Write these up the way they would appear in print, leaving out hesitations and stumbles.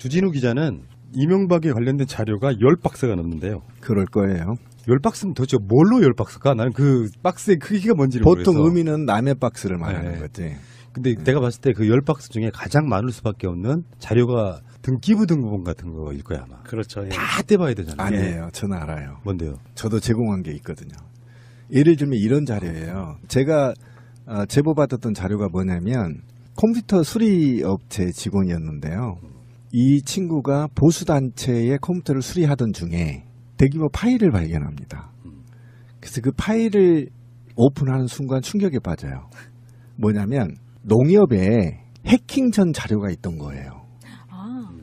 주진우 기자는 이명박에 관련된 자료가 10박스가 넘는데요. 그럴 거예요. 10박스면 도대체 뭘로 10박스가? 나는 그 박스의 크기가 뭔지를 보통 모르겠어. 의미는 남의 박스를 말하는 거지. 근데 내가 봤을 때 그 10박스 중에 가장 많을 수밖에 없는 자료가 등기부 등본 같은 거일 거야 아마. 그렇죠. 예. 다 떼봐야 되잖아요. 아니에요. 저는 알아요. 뭔데요? 저도 제공한 게 있거든요. 예를 들면 이런 자료예요. 제가 제보받았던 자료가 뭐냐면 컴퓨터 수리업체 직원이었는데요. 이 친구가 보수단체의 컴퓨터를 수리하던 중에 대규모 파일을 발견합니다. 그래서 그 파일을 오픈하는 순간 충격에 빠져요. 뭐냐면 농협에 해킹 전 자료가 있던 거예요.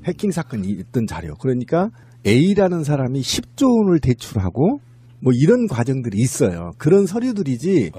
해킹 사건이 있던 자료. 그러니까 A라는 사람이 10조 원을 대출하고 뭐 이런 과정들이 있어요. 그런 서류들이지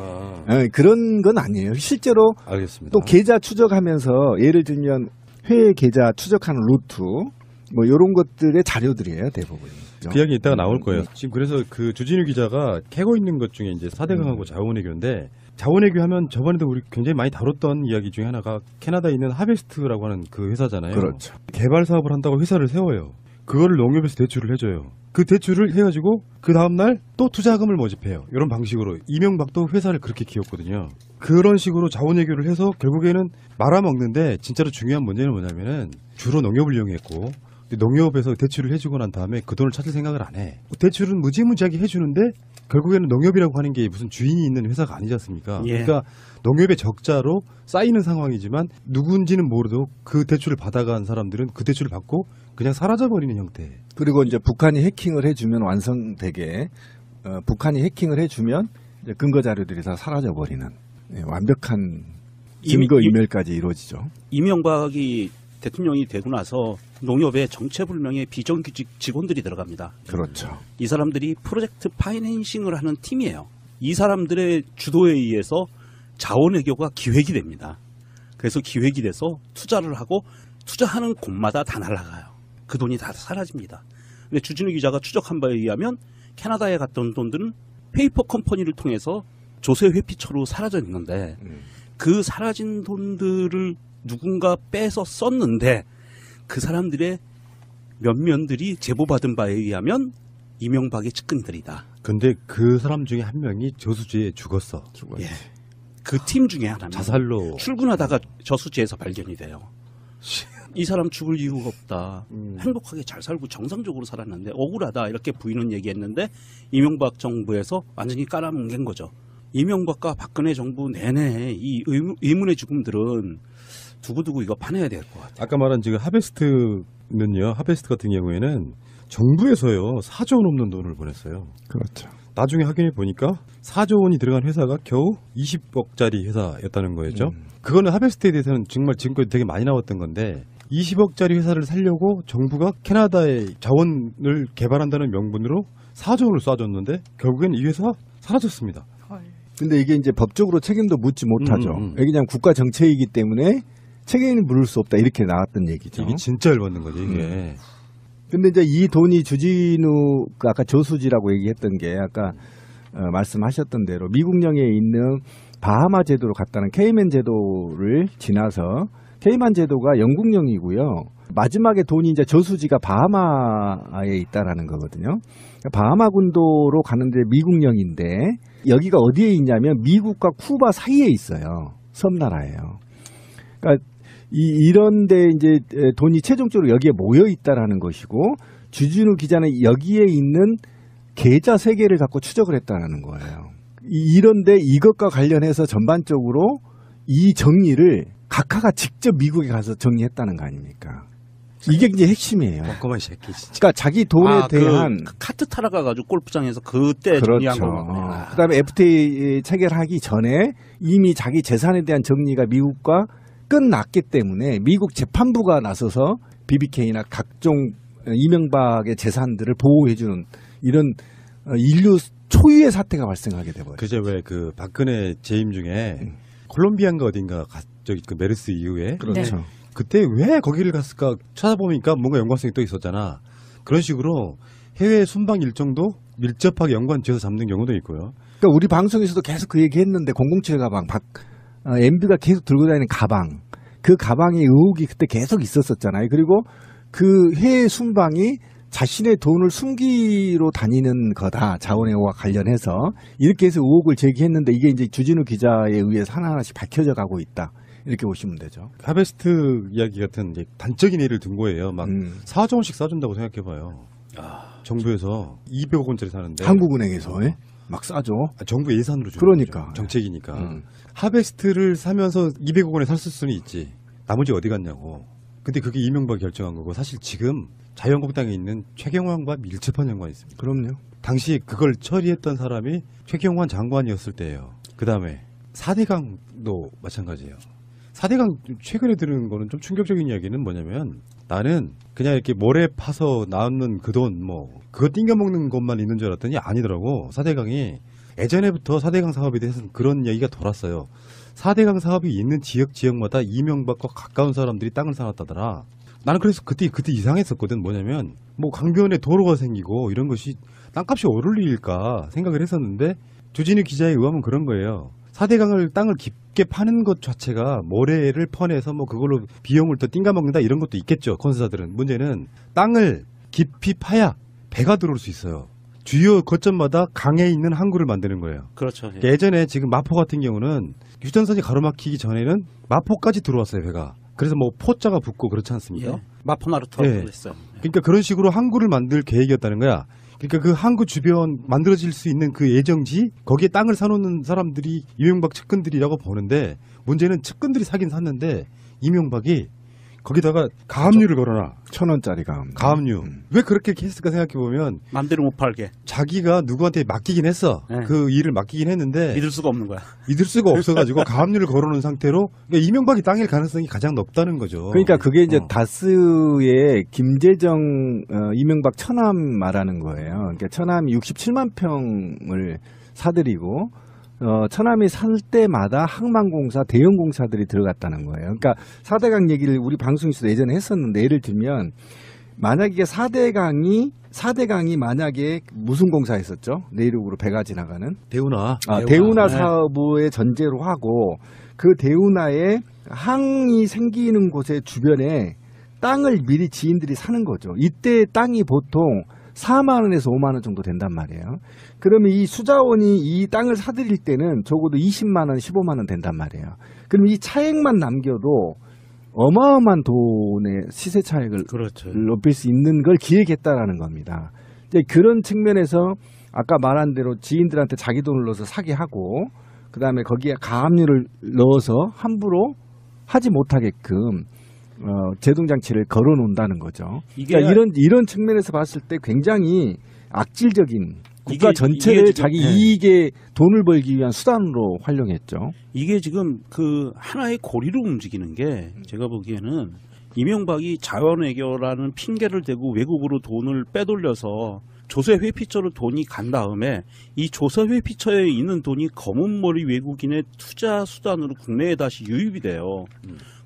그런 건 아니에요. 실제로 알겠습니다. 또 계좌 추적하면서 예를 들면 회계 계좌 추적하는 루트 뭐 이런 것들의 자료들이에요. 대부분이. 그 이야기 이따가 나올 거예요. 지금 그래서 그 주진우 기자가 캐고 있는 것 중에 이제 4대강하고 자원외교인데 자원외교 하면 저번에도 우리 굉장히 많이 다뤘던 이야기 중에 하나가 캐나다에 있는 하베스트라고 하는 그 회사잖아요. 그렇죠. 개발 사업을 한다고 회사를 세워요. 그거를 농협에서 대출을 해줘요. 그 대출을 해가지고 그 다음날 또 투자금을 모집해요. 이런 방식으로 이명박도 회사를 그렇게 키웠거든요. 그런 식으로 자원외교를 해서 결국에는 말아먹는데 진짜로 중요한 문제는 뭐냐면은 주로 농협을 이용했고 농협에서 대출을 해주고 난 다음에 그 돈을 찾을 생각을 안 해. 대출은 무지무지하게 해주는데 결국에는 농협이라고 하는 게 무슨 주인이 있는 회사가 아니지 않습니까? 예. 그러니까 농협의 적자로 쌓이는 상황이지만 누군지는 모르도 그 대출을 받아간 사람들은 그 대출을 받고 그냥 사라져버리는 형태. 그리고 이제 북한이 해킹을 해주면 완성되게 북한이 해킹을 해주면 이제 근거 자료들이 다 사라져버리는 완벽한 증거 인멸까지 이루어지죠. 이명박이 대통령이 되고 나서 농협에 정체불명의 비정규직 직원들이 들어갑니다. 그렇죠. 이 사람들이 프로젝트 파이낸싱을 하는 팀이에요. 이 사람들의 주도에 의해서 자원외교가 기획이 됩니다. 그래서 기획이 돼서 투자를 하고 투자하는 곳마다 다 날아가요. 그 돈이 다 사라집니다. 근데 주진우 기자가 추적한 바에 의하면 캐나다에 갔던 돈들은 페이퍼 컴퍼니를 통해서 조세 회피처로 사라져 있는데 그 사라진 돈들을 누군가 빼서 썼는데 그 사람들의 면면들이 제보받은 바에 의하면 이명박의 측근들이다. 근데 그 사람 중에 한 명이 저수지에 죽었어. 예. 그 팀 중에 하나입니다. 자살로. 출근하다가 저수지에서 발견이 돼요. 이 사람 죽을 이유가 없다. 행복하게 잘 살고 정상적으로 살았는데 억울하다. 이렇게 부인은 얘기했는데 이명박 정부에서 완전히 깔아뭉갠 거죠. 이명박과 박근혜 정부 내내 이 의문의 죽음들은 두고두고 이거 파내야 될 것 같아요. 아까 말한 지금 하베스트는요. 하베스트 같은 경우에는 정부에서요. 4조 원 넘는 돈을 보냈어요. 그렇죠. 나중에 확인해 보니까 4조 원이 들어간 회사가 겨우 20억짜리 회사였다는 거였죠. 그거는 하베스트에 대해서는 정말 지금까지 되게 많이 나왔던 건데 20억짜리 회사를 살려고 정부가 캐나다의 자원을 개발한다는 명분으로 4조 원을 쏴줬는데 결국엔 이 회사 사라졌습니다. 근데 이게 이제 법적으로 책임도 묻지 못하죠. 이게 그냥 국가 정책이기 때문에 책임을 물을 수 없다 이렇게 나왔던 얘기죠. 이게 진짜 열받는 거죠, 이게. 근데 이제 이 돈이 주진우 아까 저수지라고 얘기했던 게 아까 말씀하셨던 대로 미국령에 있는 바하마 제도로 갔다는 케이맨 제도를 지나서 케이만 제도가 영국령이고요. 마지막에 돈이 이제 저수지가 바하마에 있다라는 거거든요. 바하마 군도로 가는데 미국령인데 여기가 어디에 있냐면 미국과 쿠바 사이에 있어요. 섬나라예요. 그러니까 이런데 이제 돈이 최종적으로 여기에 모여 있다라는 것이고 주진우 기자는 여기에 있는 계좌 3개를 갖고 추적을 했다라는 거예요. 이런데 이것과 관련해서 전반적으로 이 정리를 각하가 직접 미국에 가서 정리했다는 거 아닙니까? 이게 이제 핵심이에요. 꼼꼼한 새끼 진짜. 그러니까 자기 돈에 대한 그 카트 타러 가가지고 골프장에서 그때 정리한 거거든요. 그다음에 FTA 체결하기 전에 이미 자기 재산에 대한 정리가 미국과 끝났기 때문에 미국 재판부가 나서서 BBK나 각종 이명박의 재산들을 보호해주는 이런 인류 초유의 사태가 발생하게 돼버려요. 그제 왜 그 박근혜 재임 중에 콜롬비아인가 어딘가 저기 그 메르스 이후에 그렇죠. 네. 그때 왜 거기를 갔을까 찾아보니까 뭔가 연관성이 또 있었잖아. 그런 식으로 해외 순방 일정도 밀접하게 연관지어서 잡는 경우도 있고요. 그러니까 우리 방송에서도 계속 그 얘기했는데 007 가방, MB가 계속 들고 다니는 가방, 그 가방의 의혹이 그때 계속 있었었잖아요. 그리고 그 해외 순방이 자신의 돈을 숨기로 다니는 거다. 자원외교와 관련해서 이렇게 해서 의혹을 제기했는데 이게 이제 주진우 기자에 의해서 하나하나씩 밝혀져 가고 있다. 이렇게 보시면 되죠. 하베스트 이야기 같은 이제 단적인 예를 든 거예요. 막 4조 원씩 싸준다고 생각해봐요. 정부에서 200억 원짜리 사는데 한국은행에서 막 싸죠. 정부 예산으로 주는 그러니까. 거죠. 정책이니까. 하베스트를 사면서 200억 원에 샀을 수는 있지. 나머지 어디 갔냐고. 근데 그게 이명박이 결정한 거고 사실 지금 자유한국당에 있는 최경환과 밀접한 연관이 있습니다. 그럼요. 당시 그걸 처리했던 사람이 최경환 장관이었을 때예요. 그 다음에 4대강도 마찬가지예요. 4대강 최근에 들은 거는 좀 충격적인 이야기는 뭐냐면 나는 그냥 이렇게 모래 파서 나오는 그 돈 그거 띵겨먹는 것만 있는 줄 알았더니 아니더라고. 4대강이 예전에부터 4대강 사업에 대해서는 그런 이야기가 돌았어요. 4대강 사업이 있는 지역마다 이명박과 가까운 사람들이 땅을 사놨다더라. 나는 그래서 그때 이상했었거든. 뭐냐면 강변에 도로가 생기고 이런 것이 땅값이 오를 일일까 생각을 했었는데 주진우 기자에 의하면 그런 거예요. 4대강을 땅을 깊게 파는 것 자체가 모래를 퍼내서 그걸로 비용을 더 띵가먹는다 이런 것도 있겠죠. 건설사들은. 문제는 땅을 깊이 파야 배가 들어올 수 있어요. 주요 거점마다 강에 있는 항구를 만드는 거예요. 그렇죠. 예. 예전에 지금 마포 같은 경우는 휴전선이 가로막히기 전에는 마포까지 들어왔어요, 배가. 그래서 포자가 붙고 그렇지 않습니까? 예. 마포나루터라고 예. 했어요. 그러니까 그런 식으로 항구를 만들 계획이었다는 거야. 그러니까 그 항구 주변 만들어질 수 있는 그 예정지 거기에 땅을 사놓는 사람들이 이명박 측근들이라고 보는데 문제는 측근들이 사긴 샀는데 이명박이 거기다가 가압류를 걸어놔. 1,000원짜리 가압류. 왜 그렇게 했을까 생각해보면 맘대로 못 팔게. 자기가 누구한테 맡기긴 했어. 네. 그 일을 맡기긴 했는데 믿을 수가 없는 거야. 믿을 수가 없어가지고 가압류를 걸어놓은 상태로 그러니까 이명박이 땅일 가능성이 가장 높다는 거죠. 그러니까 그게 이제 다스의 김재정 이명박 천암 말하는 거예요. 그러니까 천암이 67만 평을 사들이고 천암이 살 때마다 항만공사 대형 공사들이 들어갔다는 거예요. 그러니까 4대강 얘기를 우리 방송에서도 예전에 했었는데 예를 들면 만약에 4대강이 만약에 무슨 공사 했었죠? 내륙으로 배가 지나가는 대운하 사업의 전제로 하고 그 대운하에 항이 생기는 곳의 주변에 땅을 미리 지인들이 사는 거죠. 이때 땅이 보통 4만 원에서 5만 원 정도 된단 말이에요. 그러면 이 수자원이 이 땅을 사들일 때는 적어도 20만 원, 15만 원 된단 말이에요. 그럼 이 차액만 남겨도 어마어마한 돈의 시세 차익을 그렇죠. 높일 수 있는 걸 기획했다라는 겁니다. 이제 그런 측면에서 아까 말한 대로 지인들한테 자기 돈을 넣어서 사게 하고 그다음에 거기에 가압류를 넣어서 함부로 하지 못하게끔 제동장치를 걸어놓는다는 거죠. 그러니까 이런 측면에서 봤을 때 굉장히 악질적인 국가 전체를 이게 자기 이익에 돈을 벌기 위한 수단으로 활용했죠. 이게 지금 그 하나의 고리로 움직이는 게 제가 보기에는 이명박이 자원외교라는 핑계를 대고 외국으로 돈을 빼돌려서 조세 회피처로 돈이 간 다음에 이 조세 회피처에 있는 돈이 검은머리 외국인의 투자 수단으로 국내에 다시 유입이 돼요.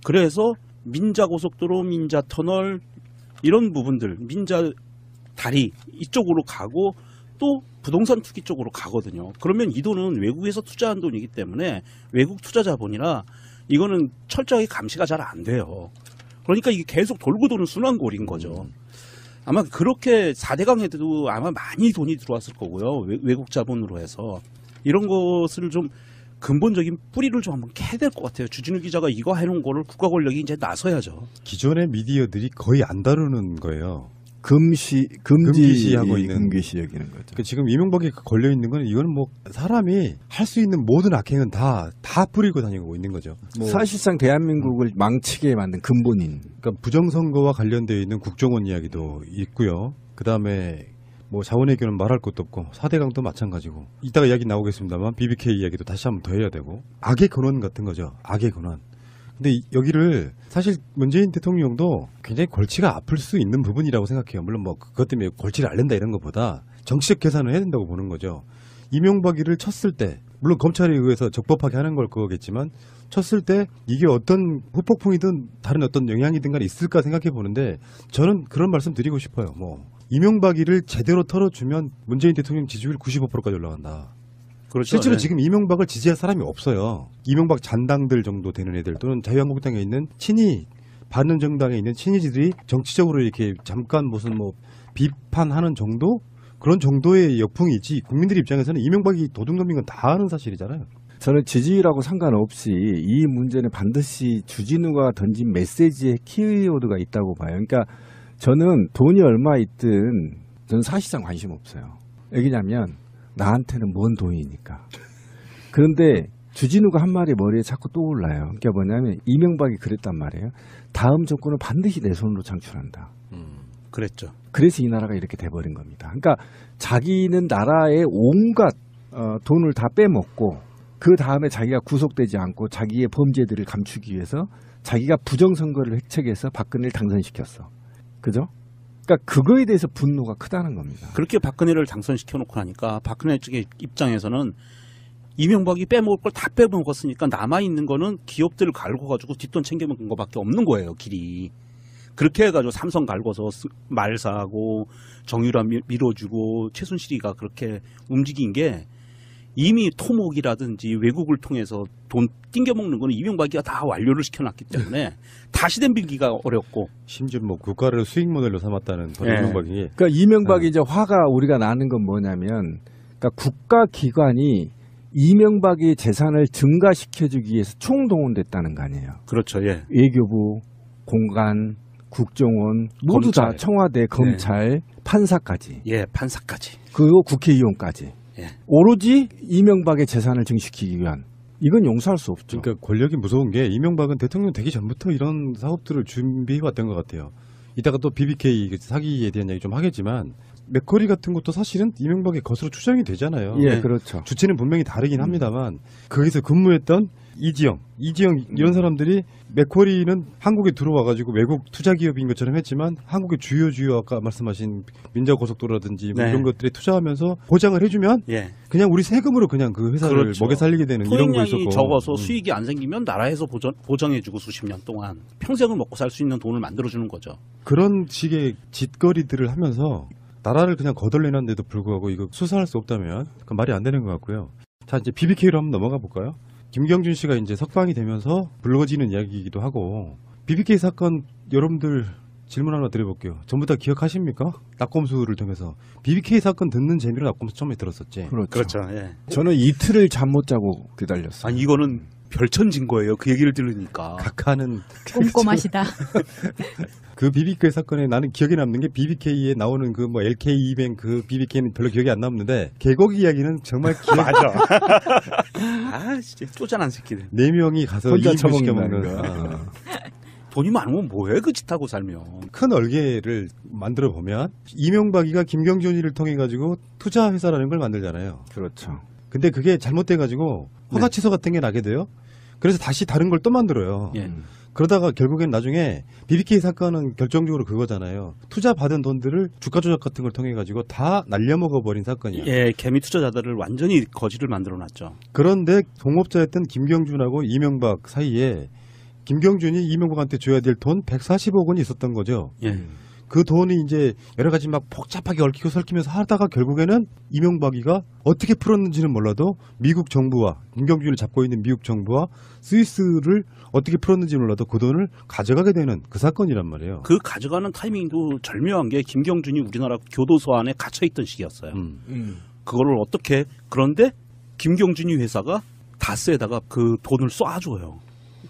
그래서 민자고속도로, 민자터널 이런 부분들, 민자다리 이쪽으로 가고 또 부동산 투기 쪽으로 가거든요. 그러면 이 돈은 외국에서 투자한 돈이기 때문에 외국 투자 자본이라 이거는 철저하게 감시가 잘 안 돼요. 그러니까 이게 계속 돌고 도는 순환골인 거죠. 아마 그렇게 4대강에도 아마 많이 돈이 들어왔을 거고요. 외국 자본으로 해서 이런 것을 좀 근본적인 뿌리를 좀 한번 캐야 될 것 같아요. 주진우 기자가 이거 해놓은 거를 국가 권력이 이제 나서야죠. 기존의 미디어들이 거의 안 다루는 거예요. 금지하고 있는 금기시 여기는 거죠. 지금 이명박이 걸려 있는 건 이건 사람이 할 수 있는 모든 악행은 다 뿌리고 다니고 있는 거죠. 사실상 대한민국을 망치게 만든 근본인. 그러니까 부정선거와 관련되어 있는 국정원 이야기도 있고요. 그 다음에 자원외교는 말할 것도 없고 4대강도 마찬가지고 이따가 이야기 나오겠습니다만 BBK 이야기도 다시 한번 더 해야 되고 악의 근원 같은 거죠. 악의 근원. 근데 여기를 사실 문재인 대통령도 굉장히 골치가 아플 수 있는 부분이라고 생각해요. 물론 그것 때문에 골치를 앓는다 이런 것보다 정치적 계산을 해야 된다고 보는 거죠. 이명박이를 쳤을 때 물론 검찰에 의해서 적법하게 하는 걸 거겠지만 쳤을 때 이게 어떤 후폭풍이든 다른 어떤 영향이든 간에 있을까 생각해 보는데 저는 그런 말씀 드리고 싶어요. 이명박이를 제대로 털어주면 문재인 대통령 지지율 95%까지 올라간다. 그렇죠. 실제로 네. 지금 이명박을 지지할 사람이 없어요. 이명박 잔당들 정도 되는 애들 또는 자유한국당에 있는 친이 받는 정당에 있는 친이지들이 정치적으로 이렇게 잠깐 무슨 뭐 비판하는 정도? 그런 정도의 역풍이 있지 국민들 입장에서는 이명박이 도둑놈인 건 다 아는 사실이잖아요. 저는 지지율하고 상관없이 이 문제는 반드시 주진우가 던진 메시지에 키워드가 있다고 봐요. 그러니까 저는 돈이 얼마 있든 저는 사실상 관심 없어요. 왜냐하면 나한테는 뭔 돈이니까. 그런데 주진우가 한 말이 머리에 자꾸 떠올라요. 그러니까 뭐냐면 이명박이 그랬단 말이에요. 다음 정권은 반드시 내 손으로 창출한다. 그랬죠. 그래서 이 나라가 이렇게 돼버린 겁니다. 그러니까 자기는 나라의 온갖 돈을 다 빼먹고 그 다음에 자기가 구속되지 않고 자기의 범죄들을 감추기 위해서 자기가 부정선거를 획책해서 박근혜를 당선시켰어. 그죠? 그러니까 그거에 대해서 분노가 크다는 겁니다. 그렇게 박근혜를 당선시켜놓고 나니까 박근혜 측의 입장에서는 이명박이 빼먹을 걸 다 빼먹었으니까 남아있는 거는 기업들을 갈고가지고 뒷돈 챙겨먹은 거밖에 없는 거예요, 길이. 그렇게 해가지고 삼성 갈고서 말사하고 정유라 밀어주고 최순실이가 그렇게 움직인 게 이미 토목이라든지 외국을 통해서 돈 띵겨먹는 거는 이명박이가 다 완료를 시켜놨기 때문에 다시 덤빌기가 어렵고 심지어 뭐 국가를 수익 모델로 삼았다는 예. 이명박이. 그러니까 이명박이 이제 화가 우리가 나는 건 뭐냐면 그러니까 국가기관이 이명박의 재산을 증가시켜주기 위해서 총동원됐다는 거 아니에요. 그렇죠. 예. 외교부, 공간, 국정원 모두 검찰. 다 청와대, 검찰, 판사까지 예, 판사까지. 그리고 국회의원까지 예. 오로지 이명박의 재산을 증식시키기 위한 이건 용서할 수 없죠. 그러니까 권력이 무서운 게 이명박은 대통령 되기 전부터 이런 사업들을 준비해왔던 것 같아요. 이따가 또 BBK 사기에 대한 얘기 좀 하겠지만 맥커리 같은 것도 사실은 이명박의 것으로 추정이 되잖아요. 예, 네. 그렇죠. 주체는 분명히 다르긴 합니다만 거기서 근무했던 이지영 이런 사람들이 맥쿼리는 한국에 들어와가지고 외국 투자 기업인 것처럼 했지만 한국의 주요 아까 말씀하신 민자고속도로라든지 뭐 네. 이런 것들에 투자하면서 보장을 해주면 예. 그냥 우리 세금으로 그냥 그 회사를 그렇죠. 먹여 살리게 되는 이런 거 토익량이 있었고 적어서 수익이 안 생기면 나라에서 보정해주고 수십 년 동안 평생을 먹고 살 수 있는 돈을 만들어주는 거죠. 그런 식의 짓거리들을 하면서 나라를 그냥 거덜내는데도 불구하고 이거 수사할 수 없다면 그건 말이 안 되는 것 같고요. 자 이제 BBK로 한번 넘어가 볼까요? 김경준 씨가 이제 석방이 되면서 불거지는 이야기이기도 하고 BBK 사건 여러분들 질문 하나 드려볼게요. 전부 다 기억하십니까? 낙검수를 통해서 BBK 사건 듣는 재미로 낙검수 처음에 들었었지. 그렇죠. 예. 저는 이틀을 잠 못 자고 기다렸어요. 아니 이거는 별천진 거예요. 그 얘기를 들으니까. 각하는 꼼꼼하시다. 그 BBK 사건에 나는 기억에 남는 게 BBK에 나오는 그 뭐 LK200 그 BBK는 별로 기억이 안 남는데 개고기 이야기는 정말 맞아. 아 진짜 쪼잔한 새끼들. 4명이 가서 혼자 2인분 시켜 처먹는다는 먹는 거. 돈이 많으면 뭐해 그 짓 하고 살면. 큰 얼개를 만들어 보면 이명박이가 김경준이를 통해 가지고 투자 회사라는 걸 만들잖아요. 그렇죠. 근데 그게 잘못돼 가지고 허가취소 같은 게 나게 돼요. 그래서 다시 다른 걸 또 만들어요. 예. 그러다가 결국엔 나중에 BBK 사건은 결정적으로 그거잖아요. 투자 받은 돈들을 주가 조작 같은 걸 통해 가지고 다 날려먹어 버린 사건이야. 예, 개미 투자자들을 완전히 거지를 만들어놨죠. 그런데 동업자였던 김경준하고 이명박 사이에 김경준이 이명박한테 줘야 될 돈 140억 원이 있었던 거죠. 예. 그 돈이 이제 여러 가지 막 복잡하게 얽히고 설키면서 하다가 결국에는 이명박이가 어떻게 풀었는지는 몰라도 미국 정부와 김경준을 잡고 있는 미국 정부와 스위스를 어떻게 풀었는지 몰라도 그 돈을 가져가게 되는 그 사건이란 말이에요. 그 가져가는 타이밍도 절묘한 게 김경준이 우리나라 교도소 안에 갇혀있던 시기였어요. 그거를 어떻게 그런데 김경준이 회사가 다스에다가 그 돈을 쏴줘요.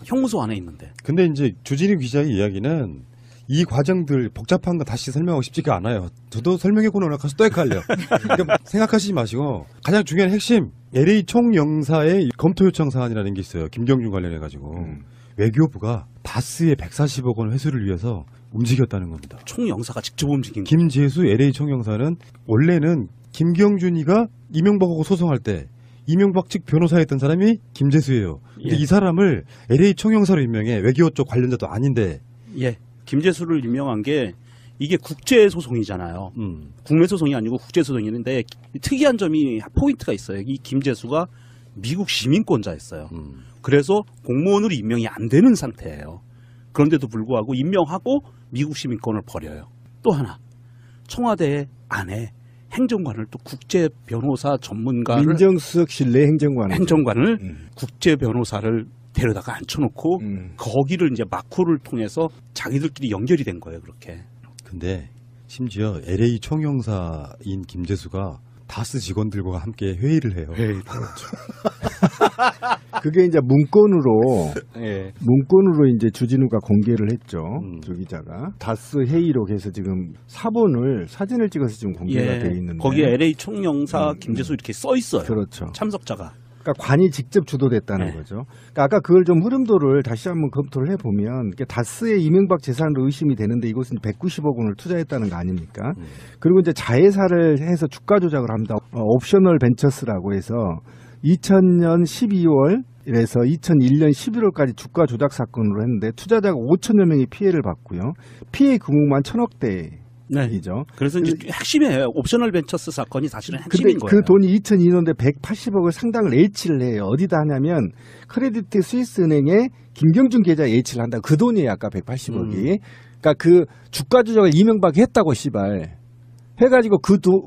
형무소 안에 있는데. 근데 이제 주진우 기자의 이야기는 이 과정들 복잡한 거 다시 설명하고 싶지가 않아요. 저도 설명해고 나가서 또 헷갈려. 그러니까 생각하시지 마시고 가장 중요한 핵심 LA 총영사의 검토 요청 사안이라는 게 있어요. 김경준 관련해가지고 외교부가 다스의 140억 원 회수를 위해서 움직였다는 겁니다. 총영사가 직접 움직인 김재수 LA 총영사는 원래는 김경준이가 이명박하고 소송할 때 이명박 측 변호사였던 사람이 김재수예요. 근데 예. 이 사람을 LA 총영사로 임명해. 외교 쪽 관련자도 아닌데. 예. 김재수를 임명한 게 이게 국제 소송이잖아요. 국내 소송이 아니고 국제 소송이는데 특이한 점이 포인트가 있어요. 이 김재수가 미국 시민권자였어요. 그래서 공무원으로 임명이 안 되는 상태예요. 그런데도 불구하고 임명하고 미국 시민권을 버려요. 또 하나 청와대 안에 행정관을 또 국제 변호사 전문가를 민정수석실 내 행정관 국제 변호사를 데려다가 앉혀놓고 거기를 이제 마쿠를 통해서 자기들끼리 연결이 된 거예요. 그렇게. 근데 심지어 LA 총영사인 김재수가 다스 직원들과 함께 회의를 해요. 그게 이제 문건으로 예. 문건으로 이제 주진우가 공개를 했죠. 조 기자가 다스 회의록 해서 지금 사진을 찍어서 지금 공개가 돼 있는데 거기에 LA 총영사 김재수 이렇게 써 있어요. 그렇죠. 참석자가. 그러니까 관이 직접 주도됐다는 네. 거죠. 그러니까 아까 그걸 좀 흐름도를 다시 한번 검토를 해보면 다스의 이명박 재산으로 의심이 되는데 이것은 190억 원을 투자했다는 거 아닙니까? 그리고 이제 자회사를 해서 주가 조작을 합니다. 옵셔널 벤처스라고 해서 2000년 12월에서 2001년 11월까지 주가 조작 사건으로 했는데 투자자가 5천여 명이 피해를 봤고요. 피해 금액만 1,000억대. 네. 이죠. 그래서 이제 핵심이에요. 옵셔널 벤처스 사건이 사실은 근데 핵심인 거예요. 그 돈이 2002년도에 180억을 상당을 예치를 해요. 어디다 하냐면 크레디트 스위스 은행에 김경준 계좌에 예치를 한다. 그 돈이에요. 아까 180억이. 그러니까 그 주가 조작을 이명박이 했다고 씨발. 해가지고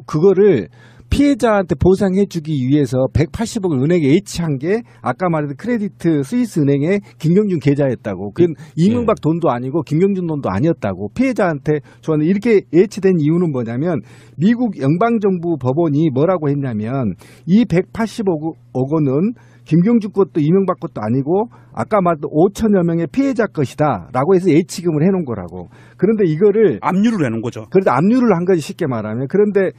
그거를 피해자한테 보상해주기 위해서 180억을 은행에 예치한 게 아까 말했던 크레디트 스위스 은행에 김경준 계좌였다고. 그건 이명박 돈도 아니고 김경준 돈도 아니었다고. 피해자한테 저는 이렇게 예치된 이유는 뭐냐면 미국 영방정부 법원이 뭐라고 했냐면 이 180억 원은 김경준 것도 이명박 것도 아니고 아까 말했던 5천여 명의 피해자 것이다 라고 해서 예치금을 해놓은 거라고. 그런데 이거를 압류를 해놓은 거죠. 그래도 압류를 한 거지 쉽게 말하면. 그런데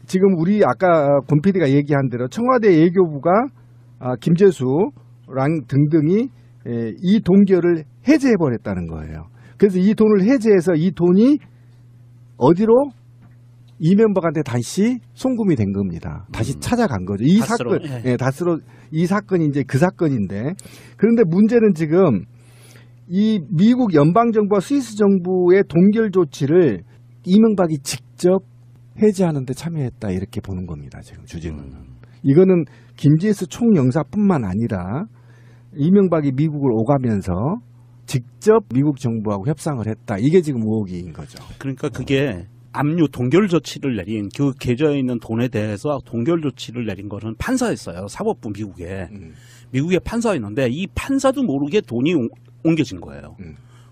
지금 우리 아까 권 PD가 얘기한 대로 청와대 외교부가 김재수랑 등등이 이 동결을 해제해버렸다는 거예요. 그래서 이 돈을 해제해서 이 돈이 어디로? 이명박한테 다시 송금이 된 겁니다. 다시 찾아간 거죠. 이 다스로, 사건, 다스로 이 사건이 이제 그 사건인데 그런데 문제는 지금 이 미국 연방정부와 스위스 정부의 동결 조치를 이명박이 직접 해제하는데 참여했다 이렇게 보는 겁니다. 지금 주진우는. 이거는 김재수 총영사뿐만 아니라 이명박이 미국을 오가면서 직접 미국 정부하고 협상을 했다. 이게 지금 의혹인 거죠. 그러니까 그게 압류 동결 조치를 내린 그 계좌에 있는 돈에 대해서 동결 조치를 내린 거는 판사였어요. 사법부 미국에. 미국에 판사였는데 이 판사도 모르게 돈이 옮겨진 거예요.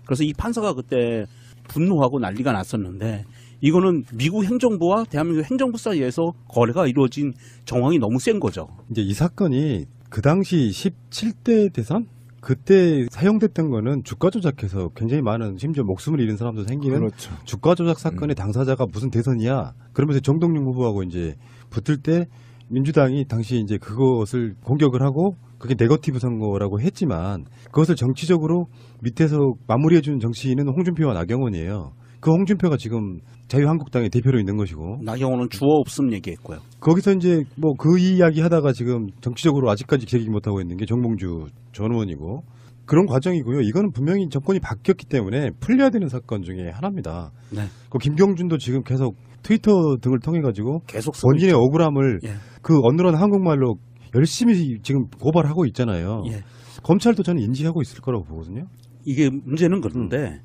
그래서 이 판사가 그때 분노하고 난리가 났었는데 이거는 미국 행정부와 대한민국 행정부 사이에서 거래가 이루어진 정황이 너무 센 거죠. 이제 이 사건이 그 당시 17대 대선? 그때 사용됐던 거는 주가 조작해서 굉장히 많은 심지어 목숨을 잃은 사람도 생기는 그렇죠. 주가 조작 사건의 당사자가 무슨 대선이야. 그러면서 정동영 후보하고 이제 붙을 때 민주당이 당시 이제 그것을 공격을 하고 그게 네거티브 선거라고 했지만 그것을 정치적으로 밑에서 마무리해주는 정치인은 홍준표와 나경원이에요. 그 홍준표가 지금 자유한국당의 대표로 있는 것이고 나경원은 주어 없음 얘기했고요. 거기서 이제 뭐 그 이야기 하다가 지금 정치적으로 아직까지 제기 못하고 있는 게 정봉주 전 의원이고 그런 과정이고요. 이거는 분명히 정권이 바뀌었기 때문에 풀려야 되는 사건 중에 하나입니다. 네. 그 김경준도 지금 계속 트위터 등을 통해 가지고 계속 쓰고 본인의 있죠. 억울함을 예. 그 어눌한 한국말로 열심히 지금 고발하고 있잖아요. 예. 검찰도 저는 인지하고 있을 거라고 보거든요. 이게 문제는 그런데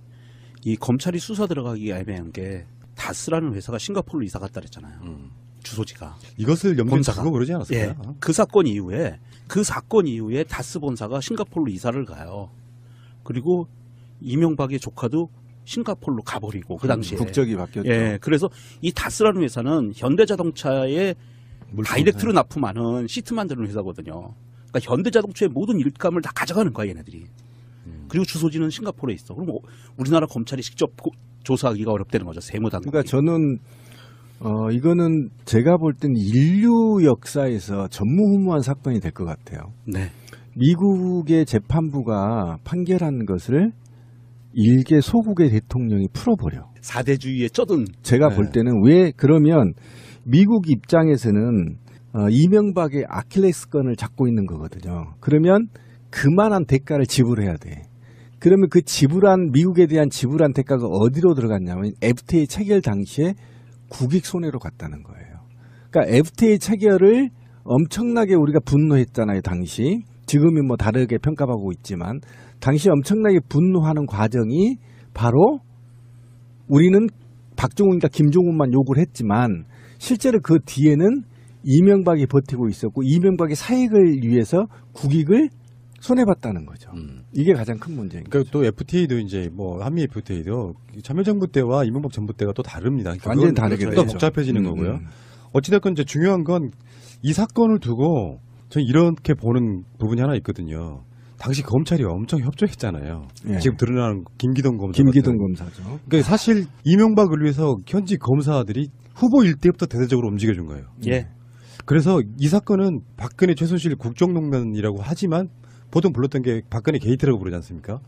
이 검찰이 수사 들어가기가 애매한 게 다스라는 회사가 싱가포르로 이사 갔다 그랬잖아요. 주소지가. 이것을 염두에 본사가. 두고 그러지 않았을까요? 예. 그 사건 이후에 다스 본사가 싱가포르로 이사를 가요. 그리고 이명박의 조카도 싱가포르로 가버리고 그 당시에 국적이 바뀌었죠. 예. 그래서 이 다스라는 회사는 현대자동차에 다이렉트로 납품하는 시트 만드는 회사거든요. 그러니까 현대자동차의 모든 일감을 다 가져가는 거야 얘네들이. 그리고 주소지는 싱가포르에 있어. 그럼 우리나라 검찰이 직접 조사하기가 어렵다는 거죠. 세무당국이. 그러니까 저는 이거는 제가 볼 때는 인류 역사에서 전무후무한 사건이 될 것 같아요. 네. 미국의 재판부가 판결한 것을 일개 소국의 대통령이 풀어버려. 사대주의에 쩌든. 제가 네. 볼 때는 왜 그러면 미국 입장에서는 이명박의 아킬레스건을 잡고 있는 거거든요. 그러면 그만한 대가를 지불해야 돼. 그러면 그 지불한 미국에 대한 지불한 대가가 어디로 들어갔냐면 FTA 체결 당시에 국익 손해로 갔다는 거예요. 그러니까 FTA 체결을 엄청나게 우리가 분노했잖아요, 당시. 지금은 뭐 다르게 평가받고 있지만 당시 엄청나게 분노하는 과정이 바로 우리는 박정훈과 김종훈만 욕을 했지만 실제로 그 뒤에는 이명박이 버티고 있었고 이명박의 사익을 위해서 국익을 손해봤다는 거죠. 이게 가장 큰 문제인 거죠. 그러니까 또 FTA도 이제 뭐 한미 FTA도 참여정부 때와 이명박 정부 때가 또 다릅니다. 그러니까 완전히 그건 다르게 또 되죠. 복잡해지는 거고요. 어찌됐건 이제 중요한 건 이 사건을 두고 저는 이렇게 보는 부분이 하나 있거든요. 당시 검찰이 엄청 협조했잖아요. 예. 지금 드러나는 김기동 검사. 김기동 검사죠. 그러니까 사실 이명박을 위해서 현직 검사들이 후보일 때부터 대대적으로 움직여준 거예요. 예. 그래서 이 사건은 박근혜 최순실 국정농단이라고 하지만 보통 불렀던 게 박근혜 게이트라고 부르지 않습니까?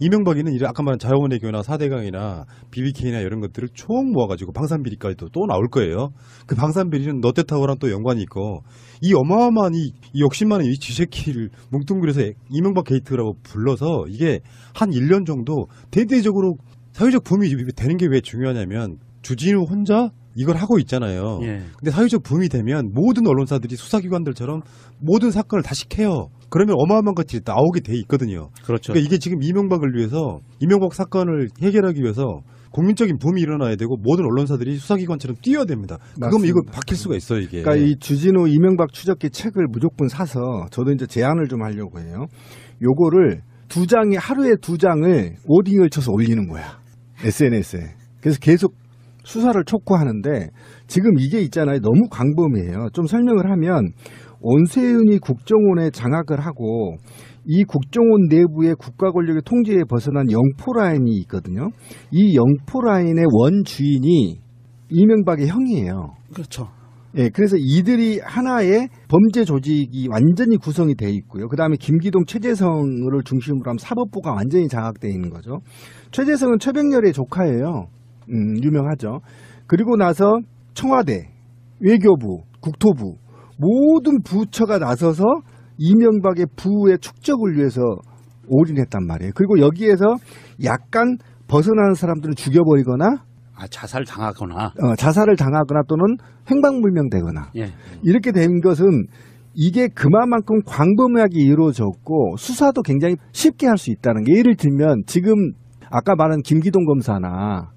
이명박이는 아까 말한 자원외교나 4대강이나 BBK나 이런 것들을 총 모아가지고 방산비리까지도 또 나올 거예요. 그 방산비리는 롯데타워랑 또 연관이 있고 이 어마어마한 이 욕심많은 이 쥐새끼를 뭉뚱그려서 이명박 게이트라고 불러서 이게 한 1년 정도 대대적으로 사회적 붐이 되는 게 왜 중요하냐면 주진우 혼자 이걸 하고 있잖아요. 예. 근데 사회적 붐이 되면 모든 언론사들이 수사기관들처럼 모든 사건을 다 시켜요. 그러면 어마어마한 것들이 나오게 돼 있거든요. 그렇죠. 그러니까 이게 지금 이명박을 위해서 이명박 사건을 해결하기 위해서 국민적인 붐이 일어나야 되고 모든 언론사들이 수사기관처럼 뛰어야 됩니다. 그러면 이거 바뀔 수가 있어요, 이게. 그러니까 이 주진우 이명박 추적기 책을 무조건 사서 저도 이제 제안을 좀 하려고 해요. 요거를 하루에 2장을 오딩을 쳐서 올리는 거야. SNS에. 그래서 계속 수사를 촉구하는데 지금 이게 있잖아요. 너무 광범위해요. 좀 설명을 하면 원세윤이 국정원에 장악을 하고 이 국정원 내부의 국가 권력의 통제에 벗어난 영포라인이 있거든요. 이 영포라인의 원주인이 이명박의 형이에요. 그렇죠. 예, 그래서 이들이 하나의 범죄 조직이 완전히 구성이 돼 있고요. 그 다음에 김기동, 최재성을 중심으로 하면 사법부가 완전히 장악돼 있는 거죠. 최재성은 최백렬의 조카예요. 유명하죠. 그리고 나서 청와대, 외교부, 국토부 모든 부처가 나서서 이명박의 부의 축적을 위해서 올인했단 말이에요. 그리고 여기에서 약간 벗어나는 사람들은 죽여버리거나 자살 당하거나 자살을 당하거나 또는 행방불명되거나 예. 이렇게 된 것은 이게 그만큼 광범위하게 이루어졌고 수사도 굉장히 쉽게 할 수 있다는 게 예를 들면 지금 아까 말한 김기동 검사나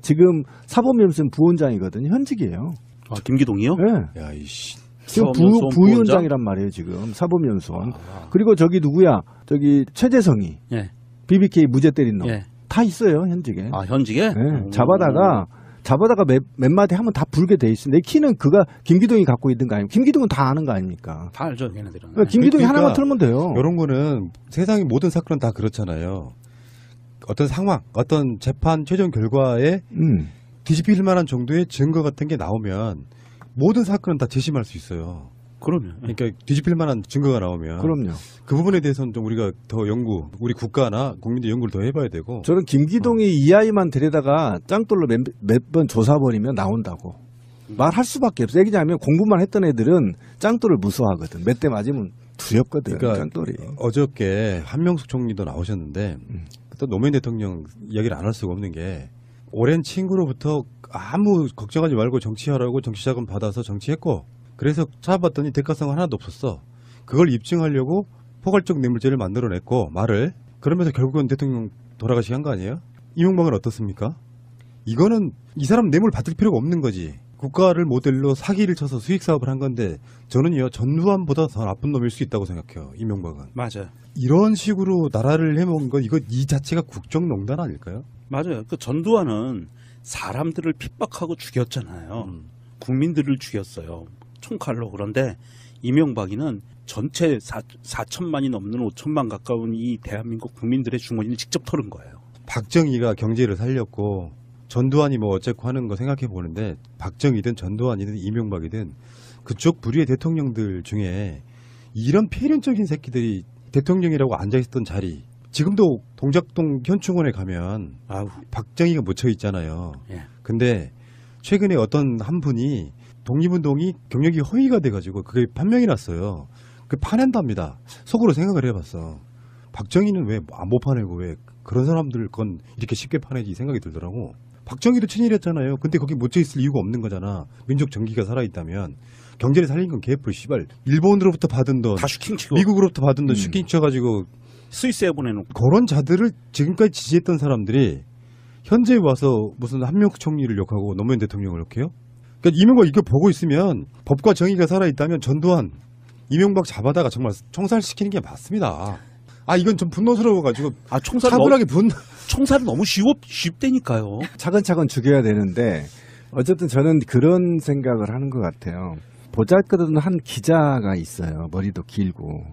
지금 사법연수원 부원장이거든요. 현직이에요. 김기동이요? 네. 야, 이씨. 지금 사법연수원 부위원장이란 말이에요. 지금 사법연수원. 그리고 저기 누구야? 저기 최재성이 예. BBK 무죄 때린 놈. 예. 다 있어요. 현직에. 현직에? 네. 잡아다가 몇 마디 하면 다 불게 돼 있어. 내 키는 그가 김기동이 갖고 있는 거 아닙니까? 김기동은 다 아는 거 아닙니까? 다 알죠, 걔네들은. 그러니까 김기동이 그러니까 하나만 틀면 돼요. 이런 거는 세상의 모든 사건은 다 그렇잖아요. 어떤 상황, 어떤 재판 최종 결과에 뒤집힐 만한 정도의 증거 같은 게 나오면 모든 사건은 다 재심할 수 있어요. 그러면. 그러니까 뒤집힐 만한 증거가 나오면 그럼요. 그 부분에 대해서는 좀 우리가 더 우리 국가나 국민들 연구를 더 해봐야 되고. 저는 김기동이 이 아이만 데려다가 짱돌로 몇 번 조사버리면 나온다고. 말할 수밖에 없어. 얘기냐면 공부만 했던 애들은 짱돌을 무서워하거든. 몇 대 맞으면 두렵거든. 그러니까 짱돌이. 어저께 한명숙 총리도 나오셨는데 또 노무현 대통령 이야기를 안 할 수가 없는 게 오랜 친구로부터 아무 걱정하지 말고 정치하라고 정치자금 받아서 정치했고 그래서 찾아봤더니 대가성 하나도 없었어. 그걸 입증하려고 포괄적 뇌물죄를 만들어냈고 말을 그러면서 결국은 대통령 돌아가시게 한 거 아니에요? 이명박은 어떻습니까? 이거는 이 사람 뇌물 받을 필요가 없는 거지. 국가를 모델로 사기를 쳐서 수익사업을 한 건데 저는요 전두환보다 더 나쁜 놈일 수 있다고 생각해요. 이명박은. 맞아요. 이런 식으로 나라를 해먹은 건 이 자체가 국정농단 아닐까요? 맞아요. 그 전두환은 사람들을 핍박하고 죽였잖아요. 국민들을 죽였어요. 총칼로. 그런데 이명박이는 전체 4천만이 넘는 5천만 가까운 이 대한민국 국민들의 주머니를 직접 털은 거예요. 박정희가 경제를 살렸고 전두환이 뭐 어쨌고 하는 거 생각해 보는데 박정희든 전두환이든 이명박이든 그쪽 부류의 대통령들 중에 이런 폐륜적인 새끼들이 대통령이라고 앉아있던 자리 지금도 동작동 현충원에 가면 박정희가 묻혀 있잖아요. 예. 근데 최근에 어떤 한 분이 독립운동이 경력이 허위가 돼가지고 그게 판명이 났어요. 그 파낸답니다. 속으로 생각을 해봤어. 박정희는 왜 못 파내고 왜 그런 사람들 건 이렇게 쉽게 파내지 생각이 들더라고. 박정희도 친일했잖아요. 근데 거기 묻혀 있을 이유가 없는 거잖아. 민족 정기가 살아있다면. 경제를 살린 건 개뿔 씨발. 일본으로부터 받은 돈, 다 슈킹치고 미국으로부터 받은 돈 슈킹 쳐가지고 스위스에 보내놓고. 그런 자들을 지금까지 지지했던 사람들이 현재 와서 무슨 한명숙 총리를 욕하고 노무현 대통령을 욕해요? 그러니까 이명박 이거 보고 있으면 법과 정의가 살아있다면 전두환 이명박 잡아다가 정말 총살시키는 게 맞습니다. 아 이건 좀 분노스러워가지고 총살 차분하게 총살은 너무 쉽다니까요. 차근차근 죽여야 되는데 어쨌든 저는 그런 생각을 하는 것 같아요. 보잘것없는 한 기자가 있어요. 머리도 길고.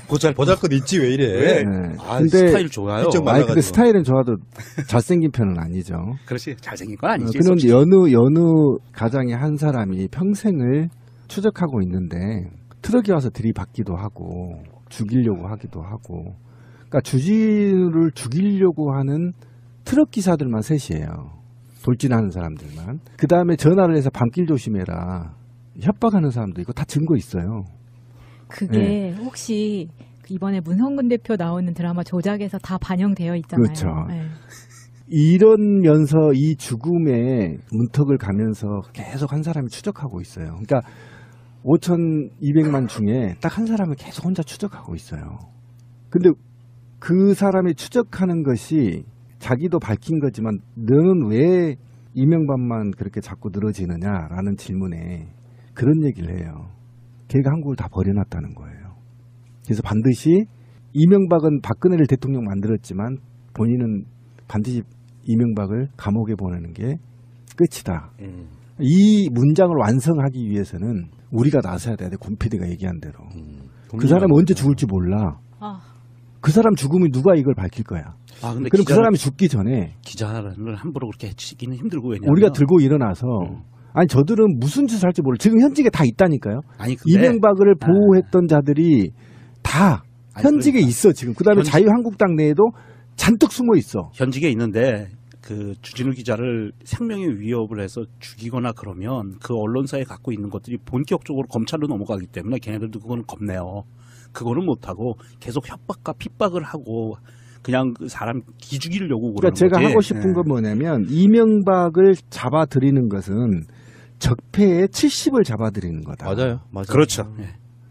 보잘것 있지 왜 이래? 네. 근데 스타일 좋아요. 근데 스타일은 좋아도 잘생긴 편은 아니죠. 그렇지 잘생긴 건 아니지. 그런 여느 가장의 한 사람이 평생을 추적하고 있는데 트럭이 와서 들이받기도 하고 죽이려고 하기도 하고, 그러니까 주진우를 죽이려고 하는 트럭 기사들만 셋이에요. 돌진하는 사람들만. 그 다음에 전화를 해서 밤길 조심해라 협박하는 사람도 있고 다 증거 있어요. 그게 혹시 이번에 문성근 대표 나오는 드라마 조작에서 다 반영되어 있잖아요. 그렇죠. 네. 이러면서 이 죽음의 문턱을 가면서 계속 한 사람이 추적하고 있어요. 그러니까 5,200만 중에 딱 한 사람을 계속 혼자 추적하고 있어요. 근데 그 사람이 추적하는 것이 자기도 밝힌 거지만 너는 왜 이명박만 그렇게 자꾸 늘어지느냐라는 질문에 그런 얘기를 해요. 걔가 한국을 다 버려놨다는 거예요. 그래서 반드시 이명박은 박근혜를 대통령 만들었지만 본인은 반드시 이명박을 감옥에 보내는 게 끝이다. 이 문장을 완성하기 위해서는 우리가 나서야 돼. 곰피디가 얘기한 대로. 그 사람이 언제 죽을지 몰라. 그 사람 죽으면 누가 이걸 밝힐 거야. 근데 그럼 그 사람이 죽기 전에 기자를 함부로 그렇게 해치기는 힘들고, 왜냐면 우리가 들고 일어나서 아니 저들은 무슨 짓을 할지 몰라. 지금 현직에 다 있다니까요. 근데, 이명박을 보호했던 자들이 다 현직에 그러니까. 있어 지금. 그다음에 자유한국당 내에도 잔뜩 숨어 있어. 현직에 있는데 그 주진우 기자를 생명의 위협을 해서 죽이거나 그러면 그 언론사에 갖고 있는 것들이 본격적으로 검찰로 넘어가기 때문에 걔네들도 그거는 겁내요. 그거는 못하고 계속 협박과 핍박을 하고 그냥 그 사람 기죽이려고 그러는 그러니까 제가 거지. 하고 싶은 건 뭐냐면 이명박을 잡아들이는 것은 적폐의 70을 잡아들이는 거다. 맞아요. 그렇죠. 네,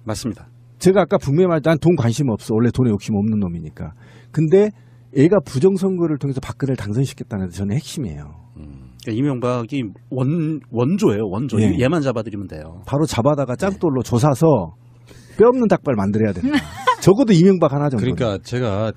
맞습니다. 제가 아까 분명히 말했 난 돈 관심 없어. 원래 돈에 욕심 없는 놈이니까. 근데 얘가 부정선거를 통해서 박근혜를 당선시켰다는 게 저는 핵심이에요. 그러니까 이명박이 원조예요. 원조. 예. 얘만 잡아들이면 돼요. 바로 잡아다가 짱돌로 조사서 뼈 없는 닭발 만들어야 된다. 적어도 이명박 하나 정도. 그러니까 제가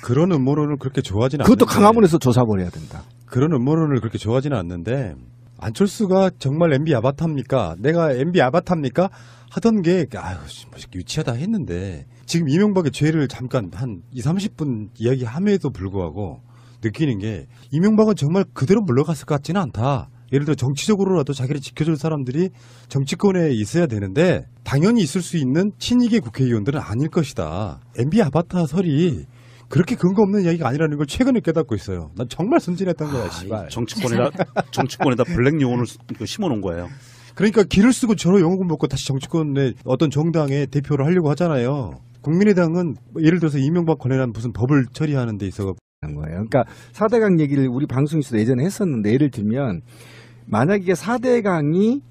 그런 음모론을 그렇게 좋아하지는 그것도 않는데 강화문에서 조사버려야 된다. 그런 음모론을 그렇게 좋아하지는 않는데 안철수가 정말 MB 아바타입니까? 내가 MB 아바타입니까? 하던 게 아유 뭐 유치하다 했는데 지금 이명박의 죄를 잠깐 한 20-30분 이야기함에도 불구하고 느끼는 게 이명박은 정말 그대로 물러갔을 것 같지는 않다. 예를 들어 정치적으로라도 자기를 지켜줄 사람들이 정치권에 있어야 되는데 당연히 있을 수 있는 친이계 국회의원들은 아닐 것이다. MB 아바타 설이 그렇게 근거 없는 이야기가 아니라는 걸 최근에 깨닫고 있어요. 난 정말 순진했던 거야. 씨발. 정치권에다 블랙 용어를 심어놓은 거예요. 그러니까 길을 쓰고 저로 영웅을 먹고 다시 정치권의 어떤 정당의 대표를 하려고 하잖아요. 국민의당은 예를 들어서 이명박 관련한 무슨 법을 처리하는 데 있어 한 거예요. 그러니까 4대강 얘기를 우리 방송에서도 예전에 했었는데 예를 들면 만약에 4대강이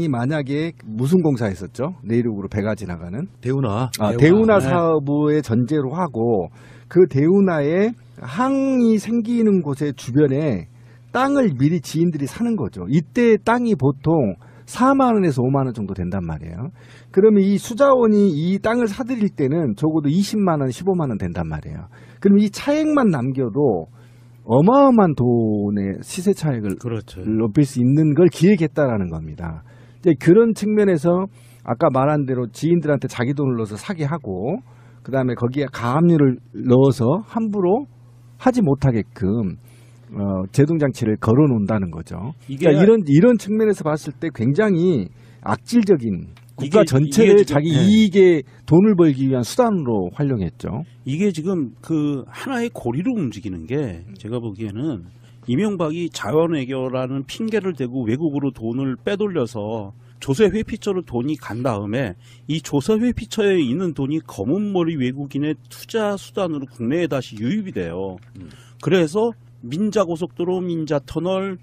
만약에 무슨 공사 했었죠? 내륙으로 배가 지나가는 대운하 대운하 사업의 전제로 하고 그 대운하에 항이 생기는 곳의 주변에 땅을 미리 지인들이 사는 거죠. 이때 땅이 보통 4만 원에서 5만 원 정도 된단 말이에요. 그러면 이 수자원이 이 땅을 사들일 때는 적어도 20만 원, 15만 원 된단 말이에요. 그럼 이 차액만 남겨도 어마어마한 돈의 시세 차익을 그렇죠. 높일 수 있는 걸 기획했다라는 겁니다. 이제 그런 측면에서 아까 말한 대로 지인들한테 자기 돈을 넣어서 사게 하고 그다음에 거기에 가압류를 넣어서 함부로 하지 못하게끔 제동장치를 걸어놓는다는 거죠. 그러니까 이런 측면에서 봤을 때 굉장히 악질적인 국가 전체를 자기 이익에 돈을 벌기 위한 수단으로 활용했죠. 이게 지금 그 하나의 고리로 움직이는 게 제가 보기에는 이명박이 자원외교라는 핑계를 대고 외국으로 돈을 빼돌려서 조세 회피처로 돈이 간 다음에 이 조세 회피처에 있는 돈이 검은머리 외국인의 투자 수단으로 국내에 다시 유입이 돼요. 그래서 민자고속도로, 민자터널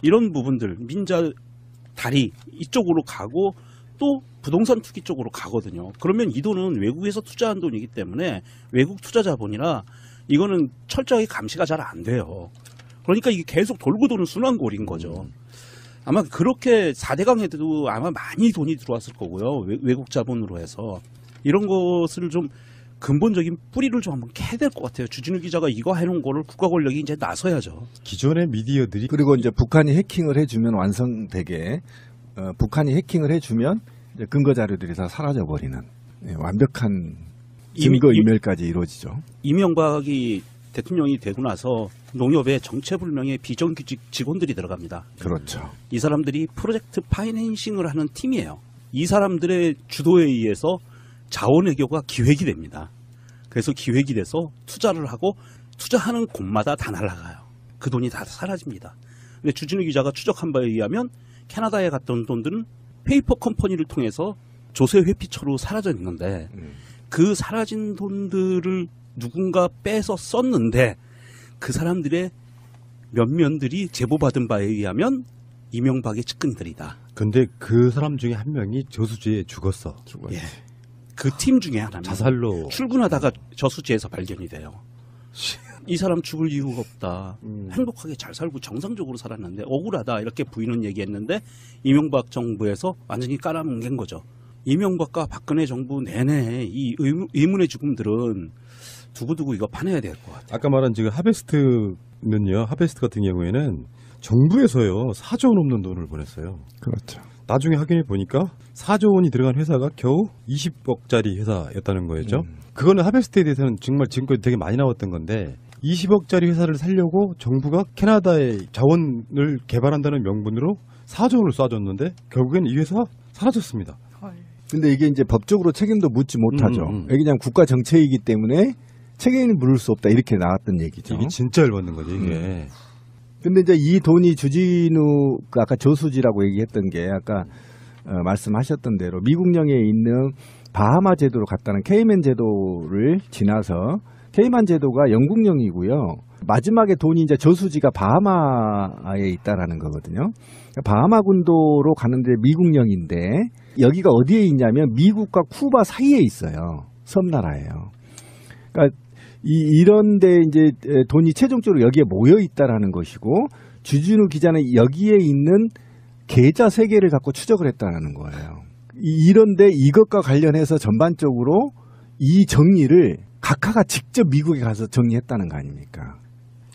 이런 부분들, 민자다리 이쪽으로 가고 또 부동산 투기 쪽으로 가거든요. 그러면 이 돈은 외국에서 투자한 돈이기 때문에 외국 투자 자본이라 이거는 철저하게 감시가 잘 안 돼요. 그러니까 이게 계속 돌고 도는 순환골인 거죠. 아마 그렇게 4대강에도 아마 많이 돈이 들어왔을 거고요. 외국 자본으로 해서. 이런 것을 좀 근본적인 뿌리를 좀 한번 캐야 될 것 같아요. 주진우 기자가 이거 해놓은 거를 국가 권력이 이제 나서야죠. 기존의 미디어들이 그리고 이제 북한이 해킹을 해주면 완성되게 북한이 해킹을 해주면 이제 근거 자료들이 다 사라져 버리는 완벽한 증거 인멸까지 이루어지죠. 이명박이 대통령이 되고 나서 농협에 정체불명의 비정규직 직원들이 들어갑니다. 그렇죠. 이 사람들이 프로젝트 파이낸싱을 하는 팀이에요. 이 사람들의 주도에 의해서 자원외교가 기획이 됩니다. 그래서 기획이 돼서 투자를 하고 투자하는 곳마다 다 날아가요. 그 돈이 다 사라집니다. 근데 주진우 기자가 추적한 바에 의하면 캐나다에 갔던 돈들은 페이퍼 컴퍼니를 통해서 조세 회피처로 사라져 있는데 그 사라진 돈들을 누군가 빼서 썼는데 그 사람들의 면면들이 제보받은 바에 의하면 이명박의 측근들이다. 근데 그 사람 중에 한 명이 저수지에 죽었어. 예. 그 팀 중에 하나는 자살로. 출근하다가 저수지에서 발견이 돼요. 이 사람 죽을 이유가 없다. 행복하게 잘 살고 정상적으로 살았는데 억울하다 이렇게 부인은 얘기했는데 이명박 정부에서 완전히 깔아뭉갠 거죠. 이명박과 박근혜 정부 내내 이 의문의 죽음들은 두고두고 이거 파내야 될 것 같아요. 아까 말한 지금 하베스트는요. 하베스트 같은 경우에는 정부에서요 4조 원 넘는 돈을 보냈어요. 그렇죠. 나중에 확인해 보니까 4조 원이 들어간 회사가 겨우 20억짜리 회사였다는 거였죠. 그거는 하베스트에 대해서는 정말 지금까지 되게 많이 나왔던 건데 20억짜리 회사를 살려고 정부가 캐나다의 자원을 개발한다는 명분으로 4조 원을 쏴줬는데 결국엔 이 회사 사라졌습니다. 근데 이게 이제 법적으로 책임도 묻지 못하죠. 이게 그냥 국가 정책이기 때문에 책임을 물을 수 없다 이렇게 나왔던 얘기죠. 이게 진짜 열받는 거죠 이게. 근데 이제 이 돈이 주진우 아까 저수지라고 얘기했던 게 아까 말씀하셨던 대로 미국령에 있는 바하마 제도로 갔다는 케이맨 제도를 지나서 케이만 제도가 영국령이고요. 마지막에 돈이 이제 저수지가 바하마에 있다라는 거거든요. 바하마 군도로 가는데 미국령인데 여기가 어디에 있냐면 미국과 쿠바 사이에 있어요. 섬나라예요. 그러니까 이런데 이제 돈이 최종적으로 여기에 모여 있다라는 것이고 주진우 기자는 여기에 있는 계좌 3개를 갖고 추적을 했다라는 거예요. 이런데 이것과 관련해서 전반적으로 이 정리를 각하가 직접 미국에 가서 정리했다는 거 아닙니까?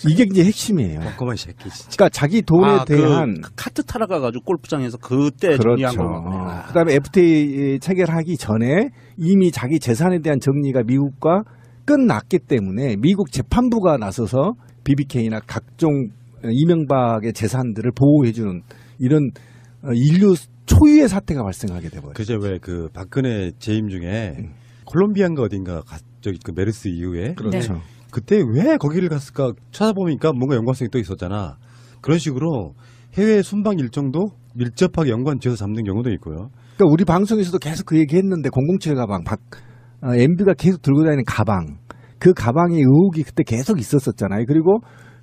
이게 이제 핵심이에요. 꼼꼼한 새끼 진짜. 그러니까 자기 돈에 대한 그 카트 타러 가가지고 골프장에서 그때 정리한 거거든요. 그다음에 FTA 체결하기 전에 이미 자기 재산에 대한 정리가 미국과 끝났기 때문에 미국 재판부가 나서서 BBK나 각종 이명박의 재산들을 보호해주는 이런 인류 초유의 사태가 발생하게 돼버려요. 그제 왜 그 박근혜 재임 중에 콜롬비아인가 어딘가 저기 그 메르스 이후에 그렇죠. 네. 그때 왜 거기를 갔을까 찾아보니까 뭔가 연관성이 또 있었잖아. 그런 식으로 해외 순방 일정도 밀접하게 연관지어서 잡는 경우도 있고요. 그러니까 우리 방송에서도 계속 그 얘기했는데 007 가방, MB가 계속 들고 다니는 가방, 그 가방의 의혹이 그때 계속 있었었잖아요. 그리고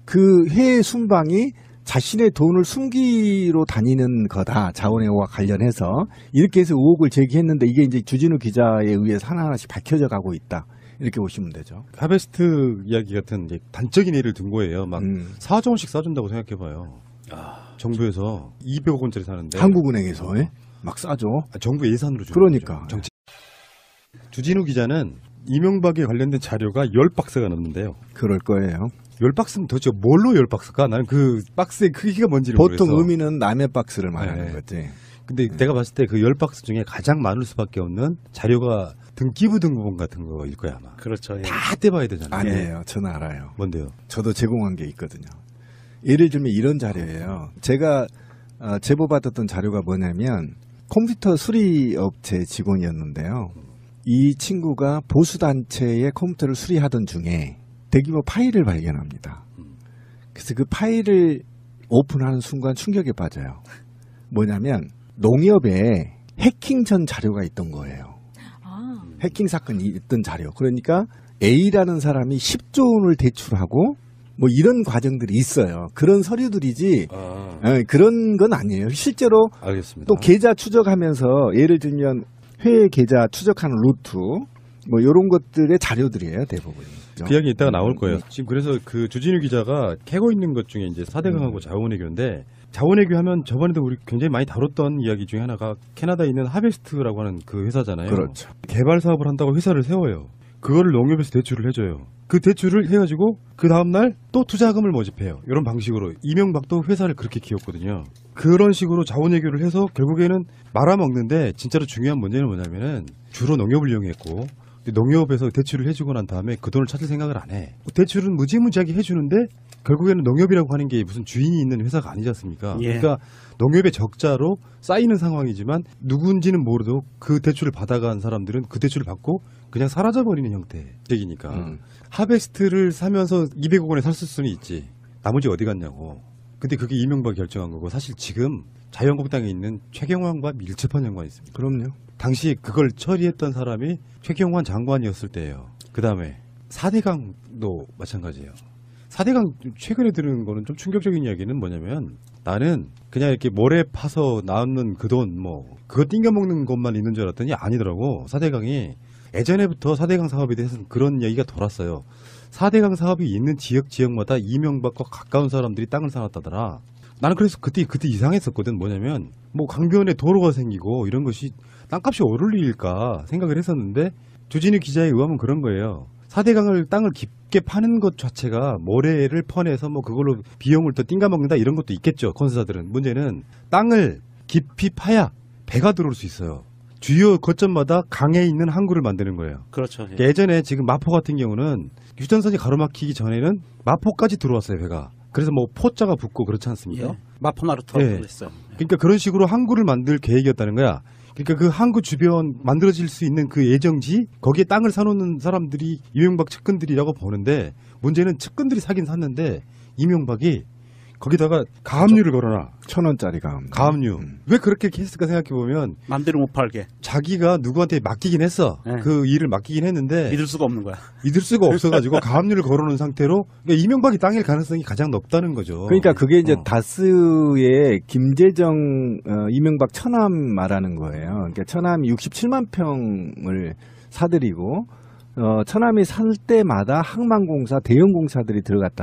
그 해외 순방이 자신의 돈을 숨기로 다니는 거다. 자원외교와 관련해서 이렇게 해서 의혹을 제기했는데 이게 이제 주진우 기자에 의해서 하나하나씩 밝혀져 가고 있다. 이렇게 보시면 되죠. 하베스트 이야기 같은 이제 단적인 예를 든 거예요. 막 4조 원씩 싸준다고 생각해봐요. 정부에서 200억 원짜리 사는데 한국은행에서 막 싸죠. 정부 예산으로 주는 그러니까. 거죠. 정치. 주진우 기자는 이명박에 관련된 자료가 10박스가 넘는데요. 그럴 거예요. 10박스면 도대체 뭘로 10박스일까? 나는 그 박스의 크기가 뭔지를 보통 모르겠어. 의미는 남의 박스를 말하는 네. 거지. 근데 내가 봤을 때 그 10박스 중에 가장 많을 수밖에 없는 자료가 등기부 등본 같은 거일 거야 아마. 그렇죠. 예. 다 떼봐야 되잖아요. 아니에요. 저는 알아요. 뭔데요? 저도 제공한 게 있거든요. 예를 들면 이런 자료예요. 제가 제보받았던 자료가 뭐냐면 컴퓨터 수리업체 직원이었는데요. 이 친구가 보수단체의 컴퓨터를 수리하던 중에 대규모 파일을 발견합니다. 그래서 그 파일을 오픈하는 순간 충격에 빠져요. 뭐냐면 농협에 해킹 전 자료가 있던 거예요. 아, 해킹 사건이 있던 자료. 그러니까 A라는 사람이 10조 원을 대출하고 뭐 이런 과정들이 있어요. 그런 서류들이지 그런 건 아니에요. 실제로 알겠습니다. 또 계좌 추적하면서 예를 들면 회계 계좌 추적하는 루트 뭐 이런 것들의 자료들이에요. 대부분이. 그 이야기 이따가 나올 거예요. 지금 그래서 그 주진우 기자가 캐고 있는 것 중에 이제 4대강하고 자원외교인데, 자원외교 하면 저번에도 우리 굉장히 많이 다뤘던 이야기 중에 하나가 캐나다에 있는 하베스트라고 하는 그 회사잖아요. 그렇죠. 개발 사업을 한다고 회사를 세워요. 그거를 농협에서 대출을 해줘요. 그 대출을 해가지고 그 다음날 또 투자금을 모집해요. 이런 방식으로 이명박도 회사를 그렇게 키웠거든요. 그런 식으로 자원외교를 해서 결국에는 말아먹는데, 진짜로 중요한 문제는 뭐냐면은 주로 농협을 이용했고, 농협에서 대출을 해주고 난 다음에 그 돈을 찾을 생각을 안 해. 대출은 무지무지하게 해주는데 결국에는 농협이라고 하는 게 무슨 주인이 있는 회사가 아니지 않습니까? 예. 그러니까 농협의 적자로 쌓이는 상황이지만 누군지는 모르도 그 대출을 받아간 사람들은 그 대출을 받고 그냥 사라져버리는 형태이니까. 하베스트를 사면서 200억 원에 샀을 수는 있지. 나머지 어디 갔냐고. 근데 그게 이명박이 결정한 거고, 사실 지금 자유한국당에 있는 최경환과 밀접한 연관이 있습니다. 그럼요. 당시 그걸 처리했던 사람이 최경환 장관이었을 때예요. 그 다음에 4대강도 마찬가지예요. 4대강 최근에 들은 거는 좀 충격적인 이야기는 뭐냐면, 나는 그냥 이렇게 모래 파서 나오는 그 돈 그거 띵겨먹는 것만 있는 줄 알았더니 아니더라고. 4대강이 예전에부터 4대강 사업에 대해서는 그런 얘기가 돌았어요. 4대강 사업이 있는 지역마다 이명박과 가까운 사람들이 땅을 사놨다더라. 나는 그래서 그때 이상했었거든. 뭐냐면 강변에 도로가 생기고 이런 것이 땅값이 오를 일일까 생각을 했었는데, 주진우 기자의 의혹은 그런 거예요. 4대강을 땅을 깊게 파는 것 자체가 모래를 퍼내서 그걸로 비용을 더 띵가먹는다 이런 것도 있겠죠, 건설사들은. 문제는 땅을 깊이 파야 배가 들어올 수 있어요. 주요 거점마다 강에 있는 항구를 만드는 거예요. 그렇죠. 예. 예전에 지금 마포 같은 경우는 휴전선이 가로막히기 전에는 마포까지 들어왔어요, 배가. 그래서 포자가 붙고 그렇지 않습니까? 예. 마포나루터라고 예. 했어요. 그러니까 그런 식으로 항구를 만들 계획이었다는 거야. 그러니까 그 항구 주변 만들어질 수 있는 그 예정지, 거기에 땅을 사놓는 사람들이 이명박 측근들이라고 보는데, 문제는 측근들이 사긴 샀는데 이명박이 거기다가 가압류를 걸어놔. 1,000원짜리 가압류. 가압류. 왜 그렇게 했을까 생각해보면, 맘대로 못 팔게. 자기가 누구한테 맡기긴 했어. 네. 그 일을 맡기긴 했는데 믿을 수가 없는 거야. 믿을 수가 없어가지고 가압류를 걸어놓은 상태로, 그러니까 이명박이 땅일 가능성이 가장 높다는 거죠. 그러니까 그게 이제 다스의 김재정 이명박 처남 말하는 거예요. 그러니까 처남이 67만 평을 사들이고, 처남이 살 때마다 항만공사 대형 공사들이 들어갔다는